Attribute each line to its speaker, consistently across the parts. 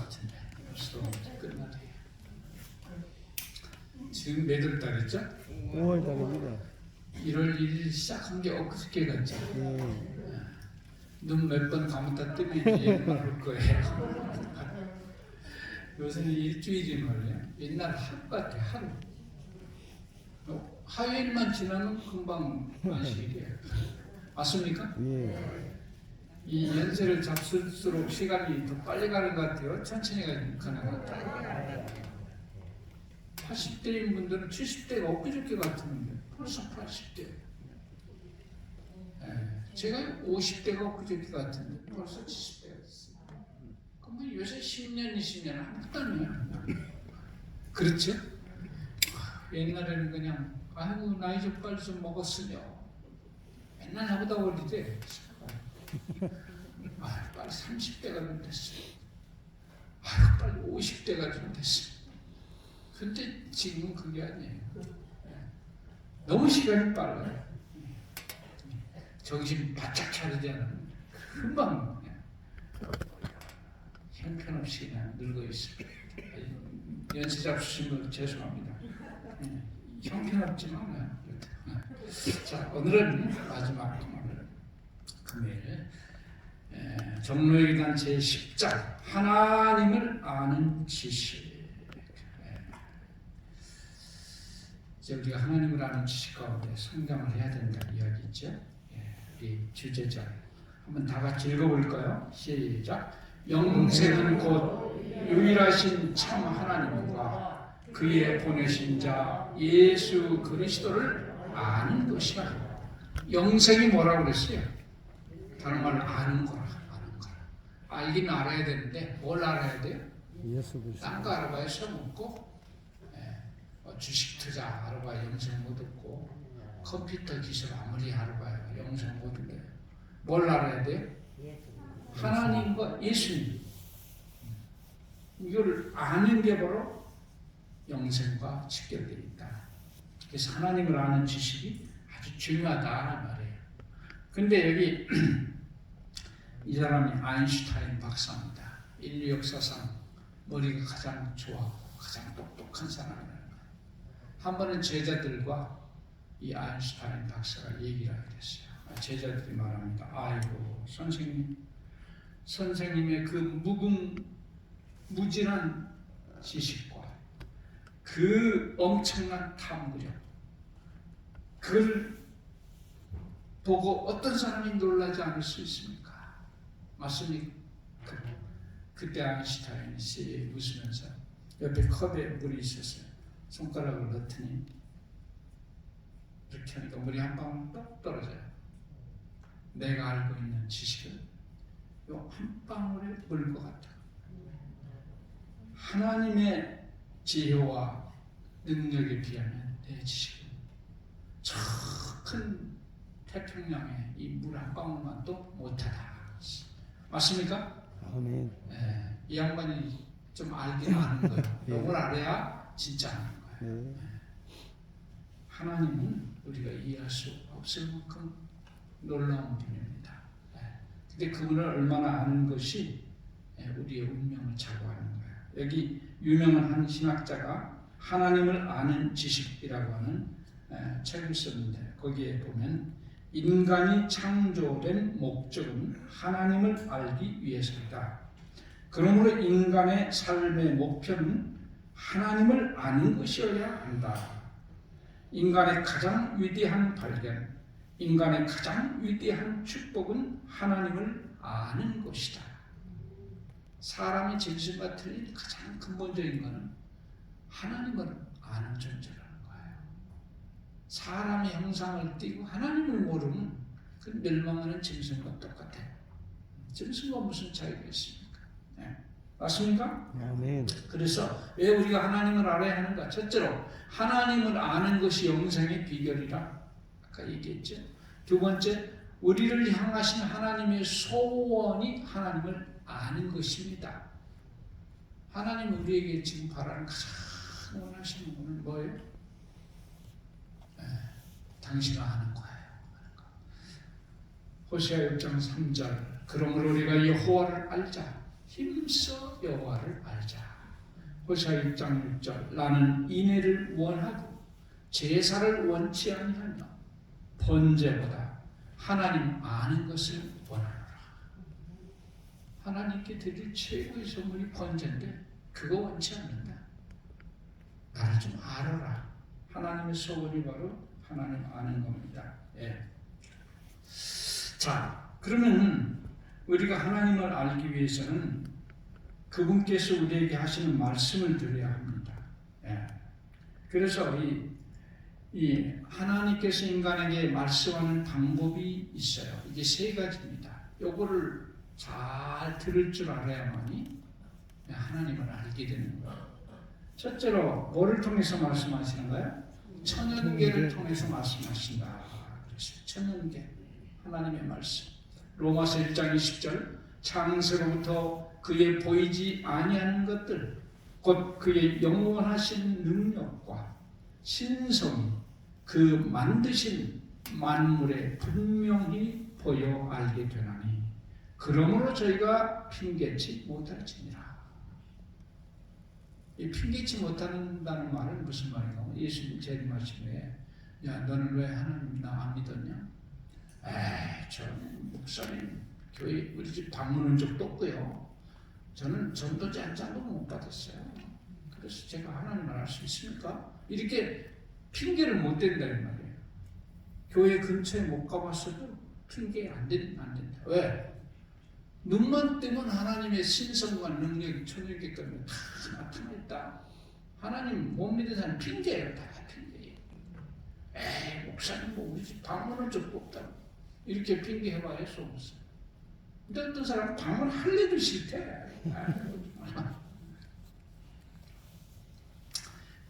Speaker 1: 같은데 벌써 끝나네. 지금 몇 월 달이죠?
Speaker 2: 5월 달입니다.
Speaker 1: 1월 1일 시작한 게 엊그저께 같죠? 눈 몇 번 감았다 뜨면 이제 말할 거예요. 요새는 일주일이 말이에요. 옛날 하루 같아, 하루. 화요일만 지나면 금방 안식이에요. 맞습니까?
Speaker 2: 예.
Speaker 1: 이 연세를 잡술수록 시간이 더 빨리 가는 것 같아요. 천천히 가는 것 같아요. 80대인 분들은 70대가 엊그저께 같은데 벌써 80대. 제가 50대가 엊그저께 같은데 벌써 70대가 됐어요. 그러면 요새 10년, 20년 한땀이에요. 그렇죠? 옛날에는 그냥 아이고 나이 좀 빨리 좀 먹었으며 맨날 나보다 어리대. 아 빨리 30대가 좀 됐어. 아 빨리 50대가 좀 됐어. 근데 지금은 그게 아니에요. 너무 시간이 빨라요. 정신 바짝 차리지 않으면 금방 형편없이 그냥 늙어 있습니다. 연세 잡수신 분 죄송합니다. 형편없지만 자 오늘은 마지막 금요일 종로회의단 제10장 하나님을 아는 지식. 이제 우리가 하나님을 아는 지식 가운데 성장을 해야 된다는 이야기죠. 우리 주제자 한번 다 같이 읽어볼까요? 시작. 영생은 곧 유일하신 참 하나님과 그의 보내신 자 예수 그리스도를 아는 것이라. 영생이 뭐라고 그랬어요? 다른 말로 아는 거라. 아는 거라. 알긴 알아야 되는데 뭘 알아야 돼요?
Speaker 2: 예수 그리스도.
Speaker 1: 딴 거 알아봐야 시험 없고 주식 투자 알아봐야 영생 못 얻고 컴퓨터 기술 아무리 알아봐야 영생 못 얻어요. 뭘 알아야 돼요? 하나님과 예수님. 이걸 아는 게 바로 영생과 직결되어 있다. 그래서 하나님을 아는 지식이 아주 중요하다 말이에요. 근데 여기 이 사람이 아인슈타인 박사입니다. 인류 역사상 머리가 가장 좋아하고 가장 똑똑한 사람이라는 거예요. 한 번은 제자들과 이 아인슈타인 박사가 얘기를 하게 됐어요. 제자들이 말합니다. 아이고 선생님의 그 무진한 지식과 그 엄청난 탐구력, 그걸 보고 어떤 사람이 놀라지 않을 수 있습니까? 맞습니까? 그때 아인슈타인이 씩 웃으면서 옆에 컵에 물이 있었어요. 손가락을 넣더니 이렇게 하니까 물이 한 방울 똑 떨어져요. 내가 알고 있는 지식은 요 한 방울에 물 것 같다. 하나님의 지혜와 능력에 비하면 내 지식은 저 큰 태평양에 이 물 한 방울만도 못하다. 맞습니까?
Speaker 2: 아멘.
Speaker 1: 이 양반이 좀 알긴 아는 거예요. 이걸 알아야 진짜 아는 거예요. 하나님은 우리가 이해할 수 없을 만큼 놀라운 분입니다. 근데 그분을 얼마나 아는 것이 우리의 운명을 좌우하는 거예요. 여기 유명한 한 신학자가 하나님을 아는 지식이라고 하는 책을 썼는데 거기에 보면 인간이 창조된 목적은 하나님을 알기 위해서이다. 그러므로 인간의 삶의 목표는 하나님을 아는 것이어야 한다. 인간의 가장 위대한 발견, 인간의 가장 위대한 축복은 하나님을 아는 것이다. 사람이 짐승과 틀린 가장 근본적인 것은 하나님을 아는 존재라는 거예요. 사람의 형상을 띠고 하나님을 모르면 그 멸망하는 짐승과 똑같아요. 짐승과 무슨 차이가 있습니까? 맞습니까?
Speaker 2: 아멘.
Speaker 1: 그래서 왜 우리가 하나님을 알아야 하는가? 첫째로 하나님을 아는 것이 영생의 비결이라 아까 얘기했죠. 두 번째, 우리를 향하신 하나님의 소원이 하나님을 아는 것입니다. 하나님 우리에게 지금 바라는 가장 원하시는 것은 뭐예요? 당신을 아는 거예요. 호세아 6장 3절. 그러므로 우리가 여호와를 알자. 힘써 여호와를 알자. 호세아 1장 6절 나는 인애를 원하고 제사를 원치 아니하며 번제보다 하나님 아는 것을 원하노라. 하나님께 드릴 최고의 선물이 번제인데 그거 원치 않는다. 나를 좀 알아라. 하나님의 소원이 바로 하나님 아는 겁니다. 예. 자, 그러면 우리가 하나님을 알기 위해서는 그분께서 우리에게 하시는 말씀을 들어야 합니다. 예. 그래서 이 하나님께서 인간에게 말씀하는 방법이 있어요. 이게 세 가지입니다. 요거를 잘 들을 줄 알아야만이 하나님을 알게 되는 거예요. 첫째로 뭐를 통해서 말씀하시는가요? 천연계를 통해서 말씀하신다. 그래서 천연계, 하나님의 말씀. 로마서 1장 20절 창세로부터 그의 보이지 아니하는 것들 곧 그의 영원하신 능력과 신성이 그 만드신 만물에 분명히 보여 알게 되나니 그러므로 저희가 핑계치 못할지니라. 이 핑계치 못한다는 말은 무슨 말인가? 예수님 재림하시에 야 너는 왜 하나님 나 안 믿었냐? 에이 저 목사님 교회 우리 집 방문한 적도 없고요. 저는 전도제 한 장도 못 받았어요. 그래서 제가 하나님을 알 수 있습니까? 이렇게 핑계를 못 댄다는 말이에요. 교회 근처에 못 가봤어도 핑계 안 된다. 왜? 눈만 뜨면 하나님의 신성과 능력이 천연계까지 다 나타났다. 하나님 못 믿는 사람 핑계예요. 다 핑계예요. 에이 목사님 뭐 우리 집 방문한 적도 없다. 이렇게 핑계해봐야 소없어. 근데 어떤 사람은 방문할 일도 싫대.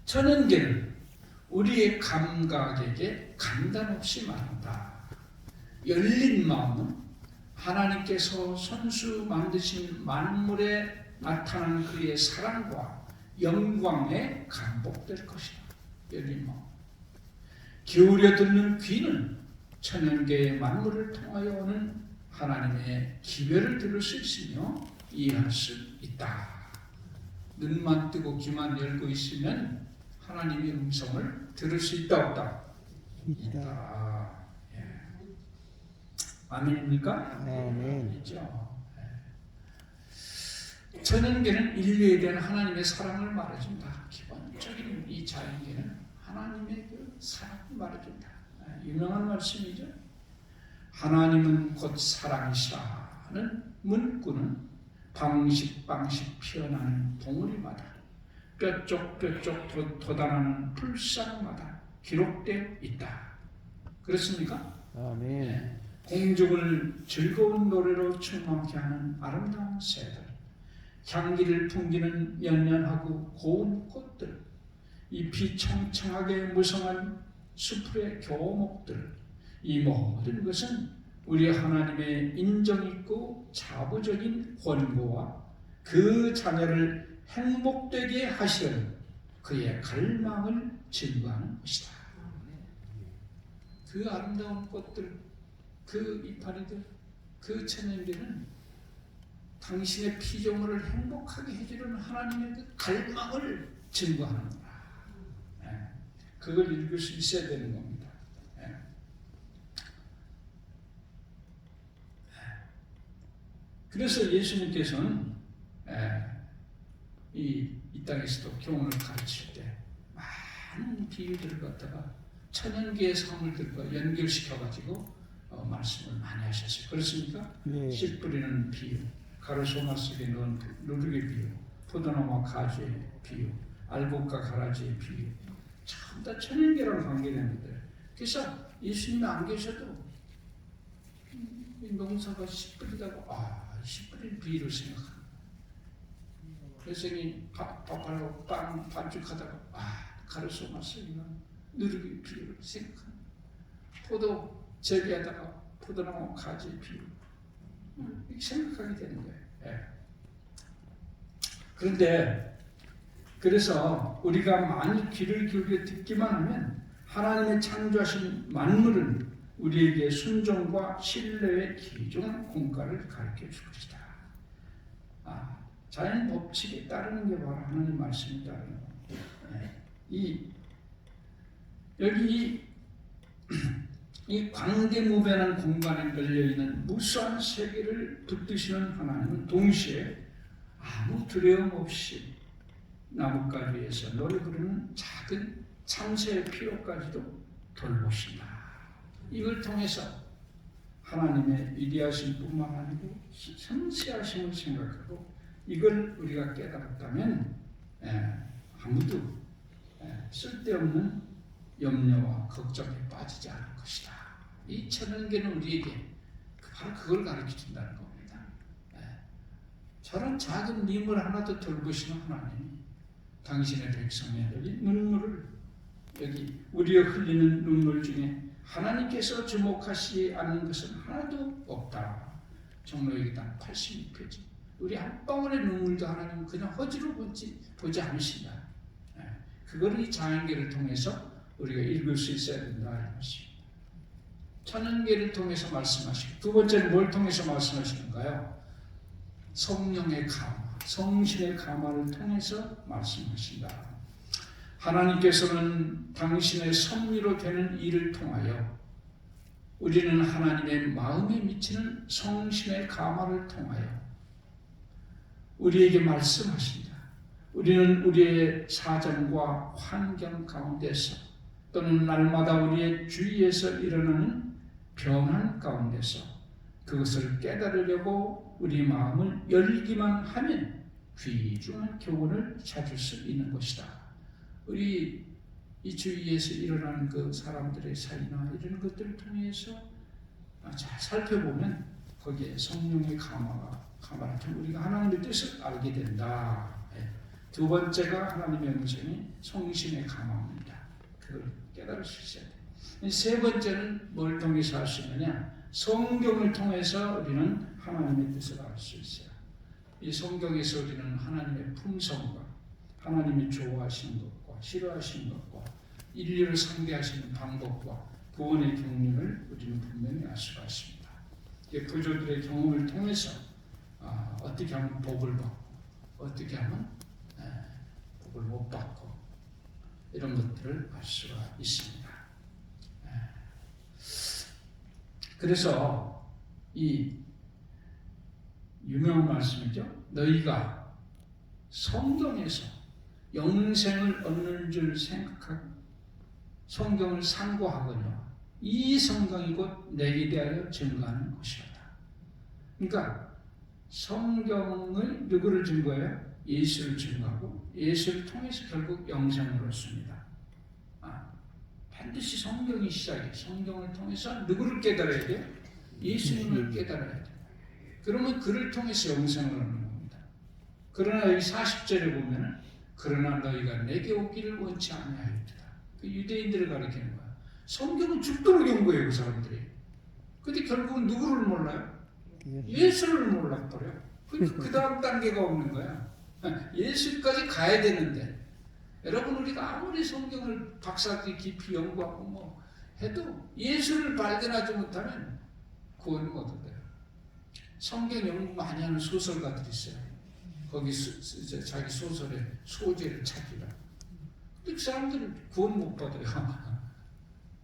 Speaker 1: 천연계는 우리의 감각에게 간단 없이 말한다. 열린 마음은 하나님께서 손수 만드신 만물에 나타난 그의 사랑과 영광에 감복될 것이다. 열린 마음. 기울여 듣는 귀는 천연계의 만물을 통하여 오는 하나님의 기별을 들을 수 있으며 이해할 수 있다. 눈만 뜨고 귀만 열고 있으면 하나님의 음성을 들을 수 있다 없다? 있다. 예. 아멘입니까?
Speaker 2: 아멘.
Speaker 1: 있죠. 예. 천연계는 인류에 대한 하나님의 사랑을 말해준다. 기본적인 이 자연계는 하나님의 그 사랑을 말해준다. 예. 유명한 말씀이죠. 하나님은 곧 사랑이시라는 문구는 방식 피어나는 봉우리마다 뾰족뾰족 돋아나는 풀상마다 기록되어 있다. 그렇습니까?
Speaker 2: 아멘.
Speaker 1: 네. 공중을 즐거운 노래로 충만케 하는 아름다운 새들, 향기를 풍기는 연연하고 고운 꽃들, 잎이 청청하게 무성한 수풀의 교목들, 이 모든 것은 우리 하나님의 인정있고 자부적인 권고와 그 자녀를 행복되게 하시려는 그의 갈망을 증거하는 것이다. 그 아름다운 꽃들, 그 이파리들, 그 천연들은 당신의 피조물을 행복하게 해주는 하나님의 그 갈망을 증거하는 거다. 네. 그걸 읽을 수 있어야 되는 겁니다. 그래서 예수님께서는 이 땅에서도 교훈을 가르칠 때 많은 비유들을 갖다가 천연계의 사물들과 연결시켜가지고 말씀을 많이 하셨어요. 그렇습니까?
Speaker 2: 네.
Speaker 1: 씨 뿌리는 비유, 가르소마 속에 넣은 누룩의 비유, 포도나무와 가지의 비유, 알곡과 가라지의 비유, 전부 다 천연계랑 관계된 것들. 그래서 예수님이 안 계셔도 이 농사가 씨 뿌리다가 씨 뿌린 비유를 생각합니다. 회생이 밥하고 빵 반죽하다가 가르소마 속에 넣은 누룩의 비유를 생각합니다. 포도 재배하다가 포도나무 가지의 비유 이렇게 생각하게 되는 거예요. 예. 그런데 그래서 우리가 많이 귀를 기울여 듣기만 하면 하나님의 창조하신 만물은 우리에게 순종과 신뢰의 귀중한 공과를 가르쳐 줄 것이다. 자연 법칙에 따르는 게 바로 하나님 말씀에 따르는 겁니다. 여기 이 광대무변한 공간에 걸려있는 무수한 세계를 붙드시는 하나님은 동시에 아무 두려움 없이 나뭇가지 위에서 노래 부르는 작은 참새의 피로까지도 돌보신다. 이걸 통해서 하나님의 위대하신 뿐만 아니고 섬세하심을 생각하고 이걸 우리가 깨달았다면 아무도 쓸데없는 염려와 걱정에 빠지지 않을 것이다. 이 천연계는 우리에게 바로 그걸 가르쳐준다는 겁니다. 저런 작은 미물 하나도 돌보시는 하나님이 당신의 백성의 눈물을 여기 우리가 흘리는 눈물 중에 하나님께서 주목하시지 않는 것은 하나도 없다. 종로의기당 86페이지. 우리 한 방울의 눈물도 하나님은 그냥 허지로 보지 않으신다. 그거를 이 자연계를 통해서 우리가 읽을 수 있어야 된다 하는 것입니다. 천연계를 통해서 말씀하시고 두 번째는 뭘 통해서 말씀하시는가요? 성령의 감화, 성신의 감화를 통해서 말씀하신다. 하나님께서는 당신의 섭리로 되는 일을 통하여 우리는 하나님의 마음에 미치는 성신의 감화를 통하여 우리에게 말씀하신다. 우리는 우리의 사정과 환경 가운데서 또는 날마다 우리의 주위에서 일어나는 변화 가운데서 그것을 깨달으려고 우리 마음을 열기만 하면 귀중한 교훈을 찾을 수 있는 것이다. 우리 이 주위에서 일어나는 그 사람들의 사이나 이런 것들을 통해서 잘 살펴보면 거기에 성령의 감화를 통해 우리가 하나님의 뜻을 알게 된다. 두 번째가 하나님의 음성이 성신의 감화입니다. 그걸 깨달을 수 있어야 돼. 세 번째는 뭘 통해서 할 수 있느냐? 성경을 통해서 우리는 하나님의 뜻을 알 수 있어요. 이 성경에서 우리는 하나님의 품성과 하나님이 좋아하시는 것과 싫어하시는 것과 인류를 상대하시는 방법과 구원의 경륜을 우리는 분명히 알 수가 있습니다. 부조들의 경험을 통해서 어떻게 하면 복을 받고 어떻게 하면 복을 못 받고 이런 것들을 알 수가 있습니다. 그래서 이 유명한 말씀이죠. 너희가 성경에서 영생을 얻는 줄 생각하고 성경을 상고하거니와 이 성경이 곧 내게 대하여 증거하는 것이다. 그러니까 성경을 누구를 증거해요? 예수를 증거하고 예수를 통해서 결국 영생을 얻습니다. 반드시 성경이 시작이에요. 성경을 통해서 누구를 깨달아야 돼요? 예수님을 깨달아야 돼요. 그러면 그를 통해서 영생을 얻는 겁니다. 그러나 여기 40절에 보면은 그러나 너희가 내게 오기를 원치 아니하였다. 그 유대인들을 가리키는 거야. 성경은 죽도록 연구해요, 그 사람들이. 근데 결국은 누구를 몰라요? 예수를 몰라버려. 그 다음 단계가 없는 거야. 예수까지 가야 되는데, 여러분 우리가 아무리 성경을 박사들이 깊이 연구하고 뭐 해도 예수를 발견하지 못하면 구원을 못 얻어요. 성경 연구 많이 하는 소설가들이 있어요. 거기 자기 소설의 소재를 찾으라. 근데 그 사람들은 구원 못 받아요.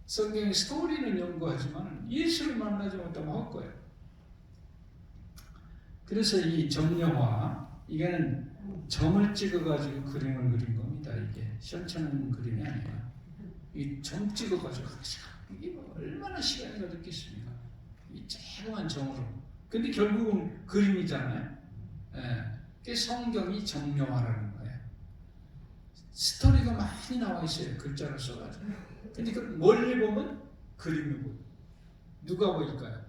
Speaker 1: 성경의 스토리는 연구하지만 예수를 만나지 못하면 헛거예요. 그래서 이 점령화, 이게는 점을 찍어가지고 그림을 그린 겁니다. 이게 시원찮은 그림이 아니라 이 점 찍어가지고 이게 뭐 얼마나 시간이 걸렸겠습니까? 이 조그만 점으로. 근데 결국은 그림이잖아요. 그게 성경이 점령화라는 거예요. 스토리가 많이 나와 있어요. 글자로 써가지고. 근데 그 멀리 보면 그림이고 누가 보일까요?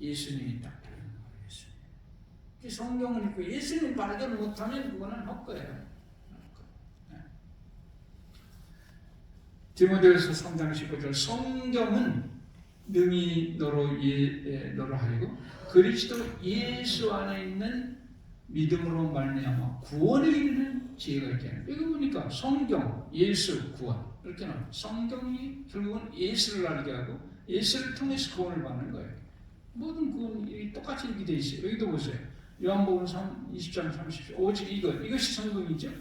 Speaker 1: 예수님이 딱 보이는 거예요. 예수님. 성경을 읽고 예수님 발견을 못하면 그거는 헛거예요. 디모데후서 3장 19절 성경은 능히 너로 하여금 그리스도 예수 안에 있는 믿음으로 말미암아 구원에 이르는 지혜가 있게 하는. 여기 보니까 성경, 예수, 구원 이렇게 나와요. 성경이 결국은 예수를 알게 하고 예수를 통해서 구원을 받는 거예요. 모든 구원이 똑같이 이렇게 돼 있어요. 여기도 보세요. 요한복음 20장 30절 오직 이것이 성경이죠.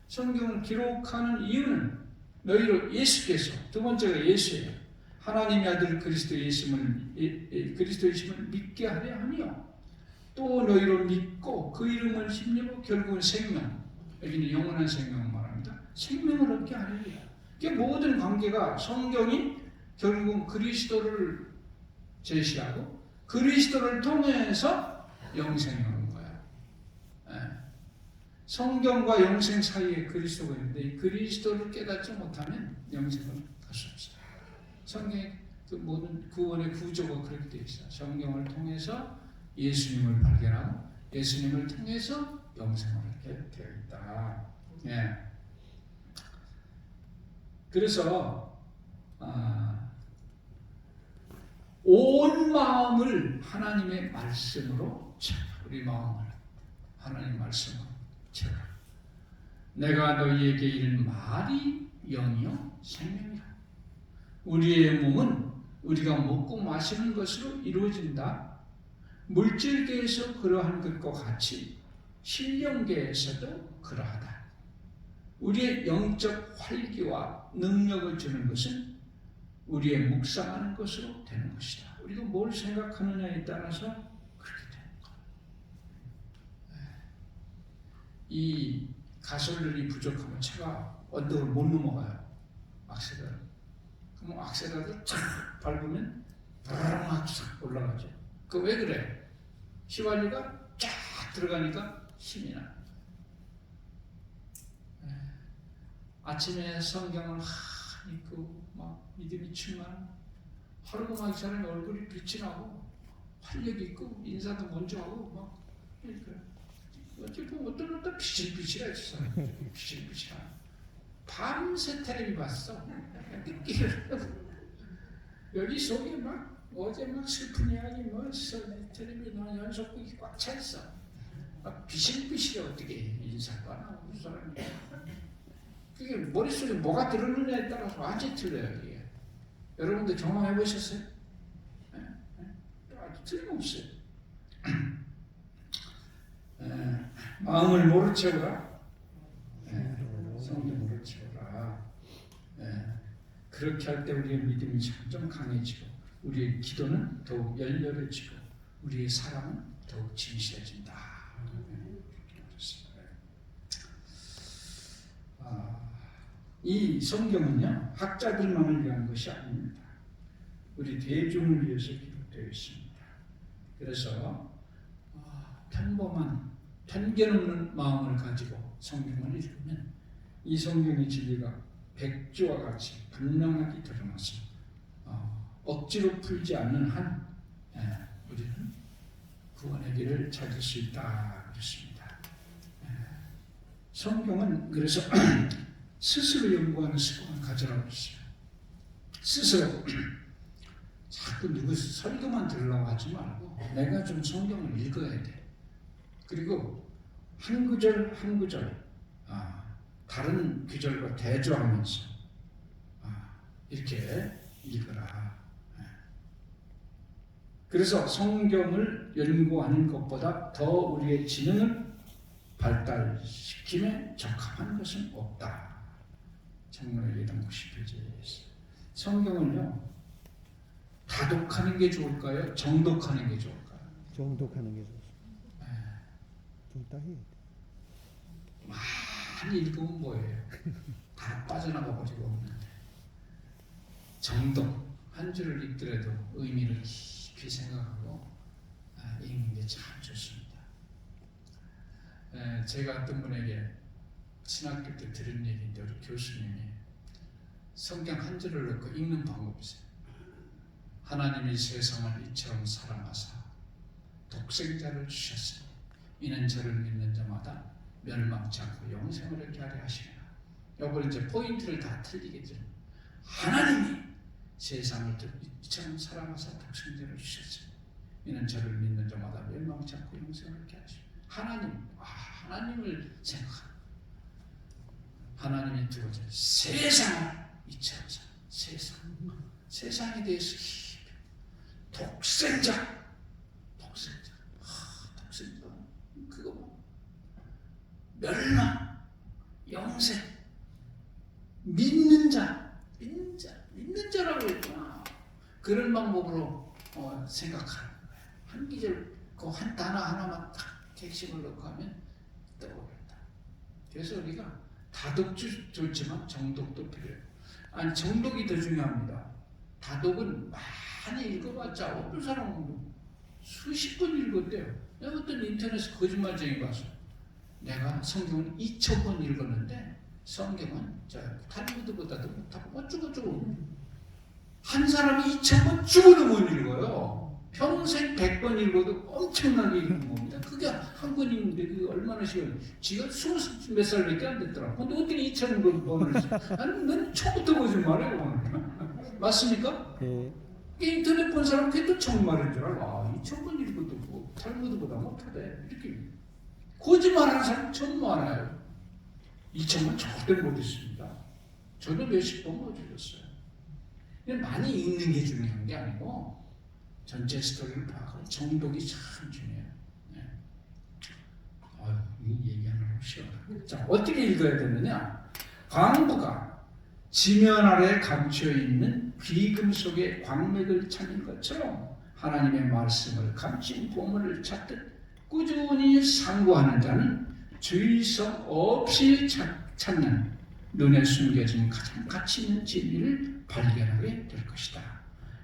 Speaker 1: 성경을 기록하는 이유는 너희로 예수께서 두 번째가 예수예요. 하나님의 아들 그리스도 예수님을 믿게 하려 하며 또 너희로 믿고 그 이름을 힘입어 결국은 생명 여기는 영원한 생명을 말합니다. 생명을 얻게 하려니라. 모든 관계가 성경이 결국은 그리스도를 제시하고 그리스도를 통해서 영생이 오는 거예요. 성경과 영생 사이에 그리스도가 있는데 이 그리스도를 깨닫지 못하면 영생을 할 수 없어요. 성경의 그 모든 구원의 구조가 그렇게 되어 있어요. 성경을 통해서 예수님을 발견하고 예수님을 통해서 영생을 하게 되어 있다. 예. 그래서 온 마음을 하나님의 말씀으로 채워. 우리 마음을 하나님의 말씀으로 채워. 내가 너희에게 이른 말이 영이요 생명이라. 우리의 몸은 우리가 먹고 마시는 것으로 이루어진다. 물질계에서 그러한 것과 같이 신령계에서도 그러하다. 우리의 영적 활기와 능력을 주는 것은 우리의 묵상하는 것으로 되는 것이다. 우리가 뭘 생각하느냐에 따라서 그렇게 되는 거예요. 이 가솔린이 부족하면 차가 언덕을 못 넘어가요. 악셀을. 그럼 악셀을 쫙 밟으면 바라락 올라가죠. 그 왜 그래? 휘발유가 쫙 들어가니까 힘이 나. 아침에 성경을 읽고 막 믿음이 충만 하루가 막 이 사람의 얼굴이 빛이 나고 활력 있고 인사도 먼저 하고 막 그러니까 어떤 또 비실비실해 있어. 비실비실해. 밤새 텔레비 봤어. 여기 속에 막 어제 막 슬픈 이야기 뭐 텔레비 연속극이 꽉 차 있어. 막 비실비실해. 어떻게 인사가 나오고 그 사람이. 그게 머릿속에 뭐가 들어있느냐에 따라서 완전히 틀려요. 이게. 여러분들 경험해 보셨어요? 아주 틀림없어요. 마음을 모르 채우라. 성도 모르 채우라. 그렇게 할 때 우리의 믿음이 점점 강해지고 우리의 기도는 더욱 열렬해지고 우리의 사랑은 더욱 진실해진다. 이 성경은요 학자들만을 위한 것이 아닙니다. 우리 대중을 위해서 기록되어 있습니다. 그래서 평범한 편견 없는 마음을 가지고 성경을 읽으면 이 성경의 진리가 백지와 같이 분명하게 드러나서 억지로 풀지 않는 한 우리는 구원의 길을 찾을 수 있다 그렇습니다. 성경은 그래서 스스로 연구하는 습관을 가져라고 했어요. 스스로 자꾸 누구 설교만 들으려고 하지 말고 내가 좀 성경을 읽어야 돼. 그리고 한 구절 한 구절 다른 구절과 대조하면서 이렇게 읽어라. 그래서 성경을 연구하는 것보다 더 우리의 지능을 발달시킴에 적합한 것은 없다. 정말 예당 90페이지에 성경을요 다독하는 게 좋을까요? 정독하는 게 좋을까요?
Speaker 2: 정독하는 게 좋습니다. 좀 딱히
Speaker 1: 많이 읽으면 뭐예요? 다 빠져나가 버리고 없는데 정독 한 줄을 읽더라도 의미를 깊이 생각하고 읽는 게 참 좋습니다. 제가 어떤 분에게 신학교 때 들은 얘기인데 우리 교수님이 성경 한 줄을 넣고 읽는 방법이세요. 하나님이 세상을 이처럼 사랑하사 독생자를 주셨으니 이는 저를 믿는 자마다 멸망치 않고 영생을 얻게 하려 하시리라. 요걸 이제 포인트를 다 틀리게 되는 하나님이 세상을 이처럼 사랑하사 독생자를 주셨으니 이는 저를 믿는 자마다 멸망치 않고 영생을 얻게 하시리라. 하나님을 생각하는 하나님이 두 번째 세상을 이처럼 세상에 대해서 독생자 멸망, 영생, 믿는 자라고 했구나. 그런 방법으로 생각하는 거예요. 한 기절, 그 한 단어 하나만 딱 핵심을 넣고 하면 떠오른다. 그래서 우리가 다독도 좋지만 정독도 필요해요. 아니, 정독이 더 중요합니다. 다독은 많이 읽어봤자 어떤 사람은 수십 번 읽었대요. 내가 어떤 인터넷에 거짓말쟁이 봤어. 내가 성경을 2,000번 읽었는데 성경은 탈무드보다도 못하고 어쩌고저쩌고. 한 사람이 2,000번 죽어도 못 읽어요. 평생 100번 읽어도 엄청나게 읽는 겁니다. 그게 한 번 읽는데 그게 얼마나 시간? 지가 20몇 살밖에 안 됐더라. 근데 어떻게 2,000번을 써? 아니, 난 처음부터 거짓말해. 맞습니까?
Speaker 2: 예.
Speaker 1: 인터넷 본 사람 그게 또 정말인 줄 알아. 2,000번 읽어도 뭐 탈무드보다 못하대. 이렇게 거짓말하는 사람 참 많아요. 2,000번 절대 못 읽습니다. 저도 몇십 번 못 읽었어요. 많이 읽는 게 중요한 게 아니고 전체 스토리를 파악하고 정독이 참 중요해요. 네. 이 얘기하는 거 쉬워. 자, 어떻게 읽어야 되느냐? 광부가 지면 아래 감춰 있는 비금속의 광맥을 찾는 것처럼 하나님의 말씀을 감춘 보물을 찾듯 꾸준히 상고하는 자는 주의성 없이 찾는 눈에 숨겨진 가장 가치 있는 진리를 발견하게 될 것이다.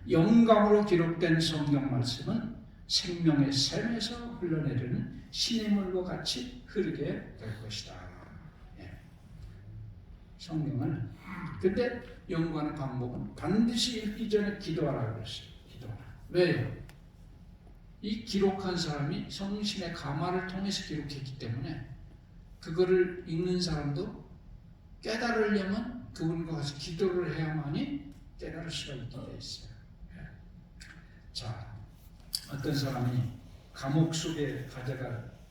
Speaker 1: 영감으로 기록된 성경 말씀은 생명의 샘에서 흘러내리는 신의 물과 같이 흐르게 될 것이다. 예. 성경은 근데 연구하는 방법은 반드시 읽기 전에 기도하라고 그랬어요. 기도하라. 왜요? 이 기록한 사람이 성신의 감화를 통해서 기록했기 때문에 그거를 읽는 사람도 깨달으려면 그분과 같이 기도를 해야만이 깨달을 수가 있게 돼 있어요. 자, 어떤 사람이 감옥 속에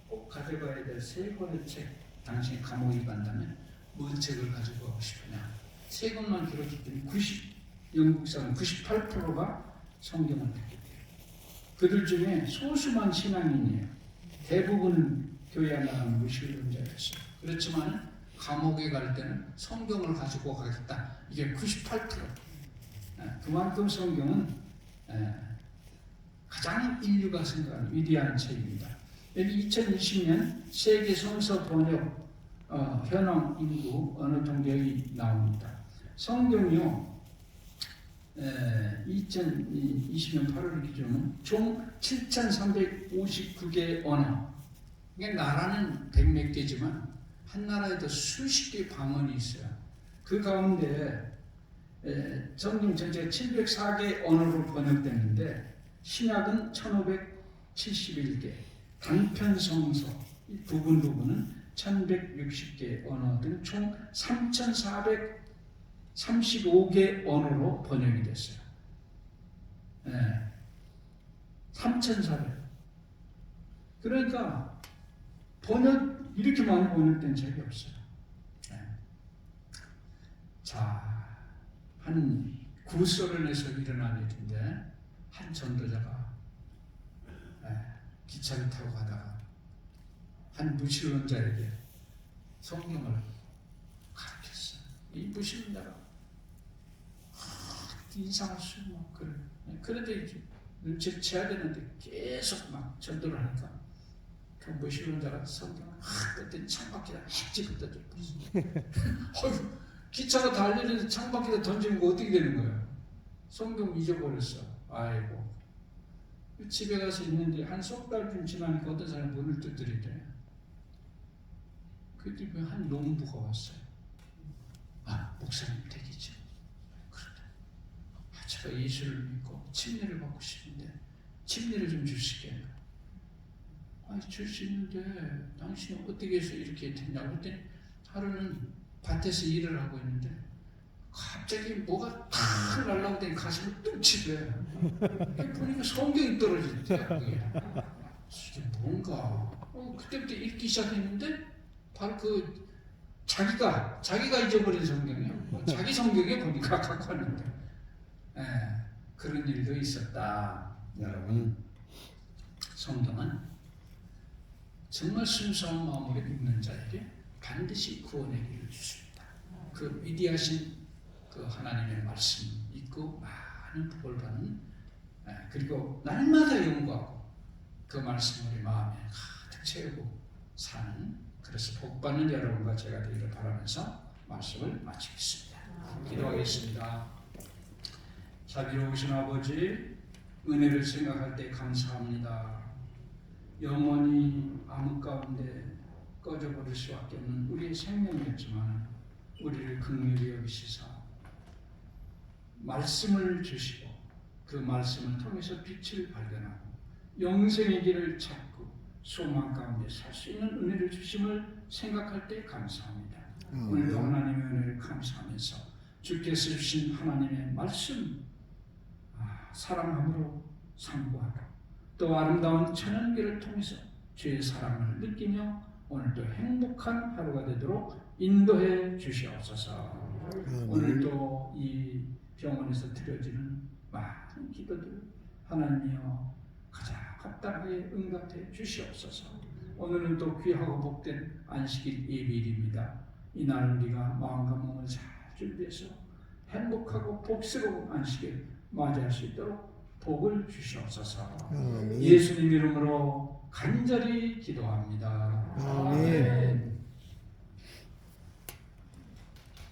Speaker 1: 꼭 가져가야 될 세 권의 책, 당신이 감옥에 간다면 뭔 책을 가지고 가고 싶으냐? 세 권만 기록했더니 영국 사람 98%가 성경을 택했대요. 그들 중에 소수만 신앙인이에요. 대부분은 교회 안 나가는 무신론자였어요. 그렇지만 감옥에 갈 때는 성경을 가지고 가겠다. 이게 98%. 그만큼 성경은 가장 인류가 생각하는 위대한 책입니다. 여기 2020년 세계 성서 번역 현황 인구 어느 통계가 나옵니다. 성경이요 2020년 8월 기준은 총 7,359개 언어. 이게 나라는 100몇 개지만 한 나라에도 수십 개의 방언이 있어요. 그 가운데 성경 전체가 704개 언어로 번역됐는데 신약은 1571개, 단편 성서 부분은 1160개 언어 등 총 3435개 언어로 번역이 됐어요. 3400. 그러니까 이렇게 많이 번역된 책이 없어요. 자, 한 구소련에서 일어난 일인데 한 전도자가 기차를 타고 가다가 한 무신론자에게 성경을 가르쳤어요. 이 무신론자가 인상을 쓰고 막 그래. 그런데 눈치를 채야 되는데 계속 막 전도를 하니까 그 무신론자가 성경을 그때 창밖에다 집어다 줬어. 기차가 달리는데 창밖에다 던지는 거 어떻게 되는 거예요? 성경 잊어버렸어. 아이고. 집에 가서 있는데 한 석 달쯤 지나니까 어떤 사람이 문을 두드리대. 그때 한 농부가 왔어요. 목사님 댁이죠. 그런데 제가 예수를 믿고 침례를 받고 싶은데 침례를 좀 주시게. 줄 수 있는데 당신이 어떻게 해서 이렇게 됐냐고 했더니 하루는 밭에서 일을 하고 있는데 갑자기 뭐가 탁 날라오더니 가슴이 뚱치대. 보니까 성경이 떨어지더라. 이게 뭔가. 그때부터 읽기 시작했는데 바로 자기가 잊어버린 성경이요. 자기 성경에 보니까 갖고 왔는데. 그런 일도 있었다. 여러분, 성경은 정말 순수한 마음으로 읽는 자에게 반드시 구원의 길을 주십니다. 그 위대하신 그 하나님의 말씀 있고 많은 복을 받는 그리고 날마다 연구하고 그 말씀을 우리 마음에 가득 채우고 사는 그래서 복받는 여러분과 제가 되기를 바라면서 말씀을 마치겠습니다. 기도하겠습니다. 자비로우신 아버지 은혜를 생각할 때 감사합니다. 영원히 암흑 가운데 꺼져버릴 수밖에 없는 우리의 생명이었지만 우리를 긍휼히 여기시사 말씀을 주시고 그 말씀을 통해서 빛을 발견하고 영생의 길을 찾고 소망 가운데 살 수 있는 은혜를 주심을 생각할 때 감사합니다. 오늘도 하나님의 은혜를 감사하면서 주께서 주신 하나님의 말씀 사랑함으로 상고하고 또 아름다운 천연길을 통해서 주의 사랑을 느끼며 오늘도 행복한 하루가 되도록 인도해 주시옵소서. 오늘도 이 병원에서 드려지는 많은 기도들 하나님이여 가장 합당하게 응답해 주시옵소서. 오늘은 또 귀하고 복된 안식일 예배일입니다. 이날 우리가 마음과 몸을 잘 준비해서 행복하고 복스러운 안식일 맞이할 수 있도록 복을 주시옵소서. 예수님 이름으로 간절히 기도합니다. 아멘.